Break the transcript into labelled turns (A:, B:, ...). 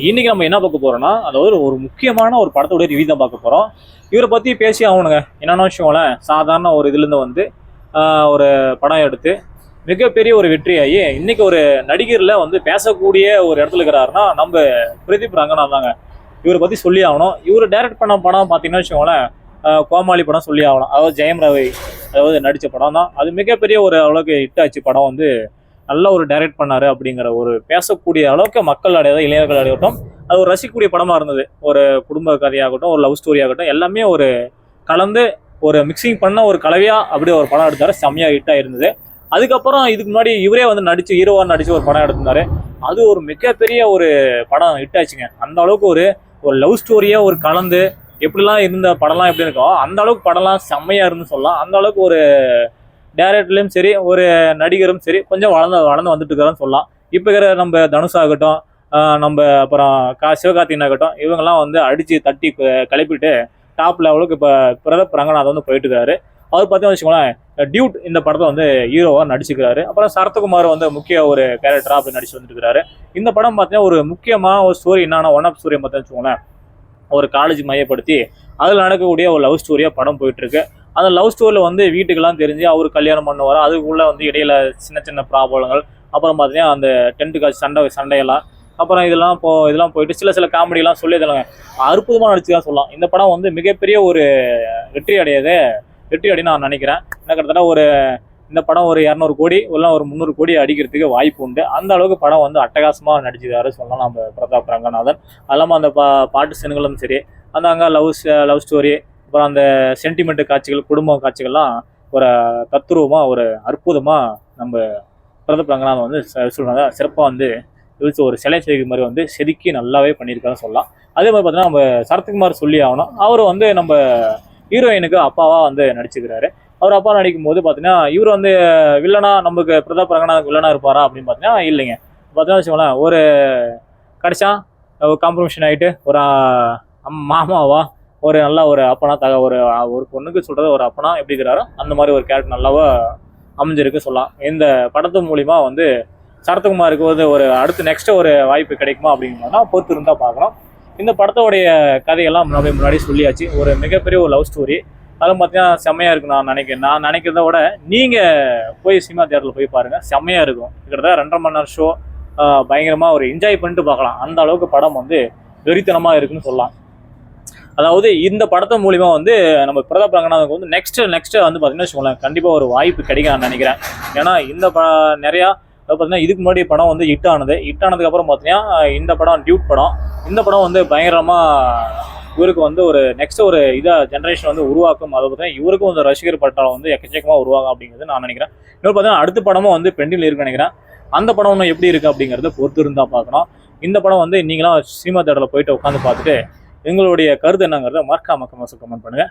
A: இன்னைக்கு நம்ம என்ன பார்க்க போறோம்னா, அதாவது ஒரு முக்கியமான ஒரு படத்தோட ரிவ்யூ தான் பார்க்க போறோம். இவரை பத்தி பேசி ஆகணுங்க. என்னன்னா வச்சுக்கோங்களேன், சாதாரண ஒரு இதுலேருந்து வந்து ஒரு படம் எடுத்து மிகப்பெரிய ஒரு வெற்றியாகி இன்னைக்கு ஒரு நடிகர்ல வந்து பேசக்கூடிய ஒரு இடத்துல இருக்கிறாருன்னா நம்ம பிரதீப் ரங்கநாத் தாங்க. இவரை பத்தி சொல்லி ஆகணும். இவர் டைரக்ட் பண்ண படம் பார்த்தீங்கன்னா வச்சுக்கோங்களேன், கோமாளி படம் சொல்லி ஆகணும். அதாவது ஜெயம் ரவி அதாவது நடித்த படம் தான். அது மிகப்பெரிய ஒரு அளவுக்கு ஹிட் ஆச்சு படம் வந்து. நல்ல ஒரு டைரக்ட் பண்ணாரு அப்படிங்கிற ஒரு பேசக்கூடிய அளவுக்கு மக்கள் அடையாத இளைஞர்கள் அடையட்டும் அது ஒரு ரசிக்கக்கூடிய படமா இருந்தது. ஒரு குடும்ப கதையாகட்டும், ஒரு லவ் ஸ்டோரி ஆகட்டும், எல்லாமே ஒரு கலந்து ஒரு மிக்சிங் பண்ண ஒரு கலவையா அப்படியே ஒரு படம் எடுத்தாரு. செம்மையா ஹிட் ஆயிருந்தது. அதுக்கப்புறம் இதுக்கு முன்னாடி இவரே வந்து நடிச்சு ஹீரோவா நடிச்சு ஒரு படம் எடுத்திருந்தாரு. அது ஒரு மிகப்பெரிய ஒரு படம் ஹிட் ஆச்சுங்க. அந்த அளவுக்கு ஒரு ஒரு லவ் ஸ்டோரியா ஒரு கலந்து எப்படிலாம் இருந்த படம்லாம் எப்படி இருக்கும் அந்த அளவுக்கு படம்லாம் செம்மையா இருந்து சொல்லலாம். அந்த அளவுக்கு ஒரு டேரக்டர்லையும் சரி ஒரு நடிகரும் சரி கொஞ்சம் வளர்ந்து வளர்ந்து வந்துட்டு இருக்காருன்னு சொல்லலாம். இப்போ இருக்கிற நம்ம தனுஷ் ஆகட்டும், நம்ம அப்புறம் சிவகார்த்திகன் ஆகட்டும், இவங்கெல்லாம் வந்து அடிச்சு தட்டி கிளப்பிட்டு டாப் லெவலுக்கு இப்போ பிரதீப் ரங்கநாத் வந்து போயிட்டு இருக்காரு. அவர் பார்த்தீங்கன்னா வச்சுக்கோங்களேன், டியூட் இந்த படத்தை வந்து ஹீரோவாக நடிச்சுக்கிறாரு. அப்புறம் சரத்குமார் வந்து முக்கிய ஒரு கேரக்டராக அப்படி நடிச்சு வந்துட்டு இருக்காரு. இந்த படம் பார்த்தீங்கன்னா ஒரு முக்கியமான ஒரு ஸ்டோரி என்னன்னா ஒன் ஆஃப் ஸ்டோரி பார்த்தீங்கன்னு வச்சுக்கோங்களேன், ஒரு காலேஜ் மையப்படுத்தி அதில் நடக்கக்கூடிய ஒரு லவ் ஸ்டோரியாக படம் போயிட்டு இருக்கு. அந்த லவ் ஸ்டோரியில் வந்து வீட்டுக்கெல்லாம் தெரிஞ்சு அவர் கல்யாணம் பண்ணுவார். அதுக்குள்ளே வந்து இடையில சின்ன சின்ன ப்ராப்ளங்கள், அப்புறம் பார்த்தீங்கன்னா அந்த டென்ட்டு காசு சண்டையெல்லாம், அப்புறம் இதெல்லாம் போயிட்டு சில காமெடியெல்லாம் சொல்லி இதெல்லாம் அற்புதமாக நடிச்சு தான் சொல்லலாம். இந்த படம் வந்து மிகப்பெரிய ஒரு வெற்றி அடைன்னு நான் நினைக்கிறேன். என்ன கிட்டத்தட்ட ஒரு இந்த படம் ஒரு 200 கோடி இல்லை ஒரு 300 கோடி அடிக்கிறதுக்கு வாய்ப்பு உண்டு. அந்த அளவுக்கு படம் வந்து அட்டகாசமாக நடிச்சுக்காரு சொல்லலாம் நம்ம பிரதாப் ரங்கநாதன். அது இல்லாமல் அந்த பாட்டு சீன்களும் சரி, அந்த அங்கே லவ் ஸ்டோரி, அப்புறம் அந்த சென்டிமெண்ட் காட்சிகள், குடும்ப காட்சிகள்லாம் ஒரு தத்துருவமாக ஒரு அற்புதமாக நம்ம பிரதாப் ரங்கநாதன் வந்து சொல்கிறாங்க. சிறப்பாக வந்து இழுத்து ஒரு சிலை செய்கிற மாதிரி வந்து செதுக்கி நல்லாவே பண்ணியிருக்காருன்னு சொல்லலாம். அதே மாதிரி பார்த்தீங்கன்னா நம்ம சரத்குமார் சொல்லி ஆகணும். அவர் வந்து நம்ம ஹீரோயினுக்கு அப்பாவாக வந்து நடிச்சுக்கிறாரு. அவர் அப்பா நடிக்கும் போது பார்த்தீங்கன்னா இவர் வந்து வில்லனா நமக்கு பிரதாப் ரங்கநாத் வில்லனா இருப்பாரா அப்படின்னு பார்த்தீங்கன்னா இல்லைங்க. பார்த்தீங்கன்னா வச்சுக்கோங்களேன், ஒரு கடைசா ஒரு காம்ப்ரமிஷன் ஆகிட்டு ஒரு மாமாவா ஒரு நல்ல ஒரு அப்பனா ஒரு ஒரு பொண்ணுக்கு சொல்றது ஒரு அப்பனா எப்படி இருக்கிறாரோ அந்த மாதிரி ஒரு கேரக்டர் நல்லாவா அமைஞ்சிருக்கு சொல்லலாம். இந்த படத்து மூலிமா வந்து சரத்குமாருக்கு வந்து ஒரு அடுத்து நெக்ஸ்ட் ஒரு வாய்ப்பு கிடைக்குமா அப்படிங்கிறதா பொறுத்து இருந்தால் பார்க்கலாம். இந்த படத்தோடைய கதையெல்லாம் முன்னாடி சொல்லியாச்சு. ஒரு மிகப்பெரிய ஒரு லவ் ஸ்டோரி. அதெல்லாம் பார்த்தீங்கன்னா செம்மையாக இருக்கும். நான் நினைக்கிறத விட நீங்கள் போய் சினிமா தியேட்டரில் போய் பாருங்கள், செம்மையாக இருக்கும். கிட்டத்தட்ட 2.5 மணி நேரம் ஷோ பயங்கரமாக ஒரு என்ஜாய் பண்ணிட்டு பார்க்கலாம். அந்த அளவுக்கு படம் வந்து வெறித்தனமாக இருக்குன்னு சொல்லலாம். அதாவது இந்த படத்தை மூலிமா வந்து நம்ம பிரதாப் ரங்கநாதனுக்கு வந்து நெக்ஸ்ட் வந்து பார்த்தீங்கன்னா வச்சுக்கோங்களேன், கண்டிப்பாக ஒரு வாய்ப்பு கிடைக்கும் நான் நினைக்கிறேன். ஏன்னா இந்த நிறையா பார்த்தீங்கன்னா இதுக்கு முன்னாடி படம் வந்து ஹிட் ஆனதுக்கப்புறம் பார்த்தீங்கன்னா இந்த படம் டியூட் படம். இந்த படம் வந்து பயங்கரமாக இவருக்கு வந்து ஒரு நெக்ஸ்ட் ஒரு ஜென்ரேஷன் வந்து உருவாக்கும். அதை பார்த்தீங்கன்னா இவருக்கும் வந்து ரசிகர் பட்டாளம் வந்து எக்கச்சக்கமாக உருவாகும் அப்படிங்கிறது நான் நினைக்கிறேன். இன்னொரு பார்த்தீங்கன்னா அடுத்த படமும் வந்து பெண்டில் இருக்குன்னு நினைக்கிறேன். அந்த படம் இன்னும் எப்படி இருக்குது அப்படிங்கிறத பொறுத்து இருந்தால் பார்க்கணும். இந்த படம் வந்து நீங்களாம் சினிமா தேட்டரில் போயிட்டு உட்காந்து பார்த்துட்டு எங்களுடைய கருத்து என்னங்கிறத மறக்காம கமெண்ட் பண்ணுங்கள்.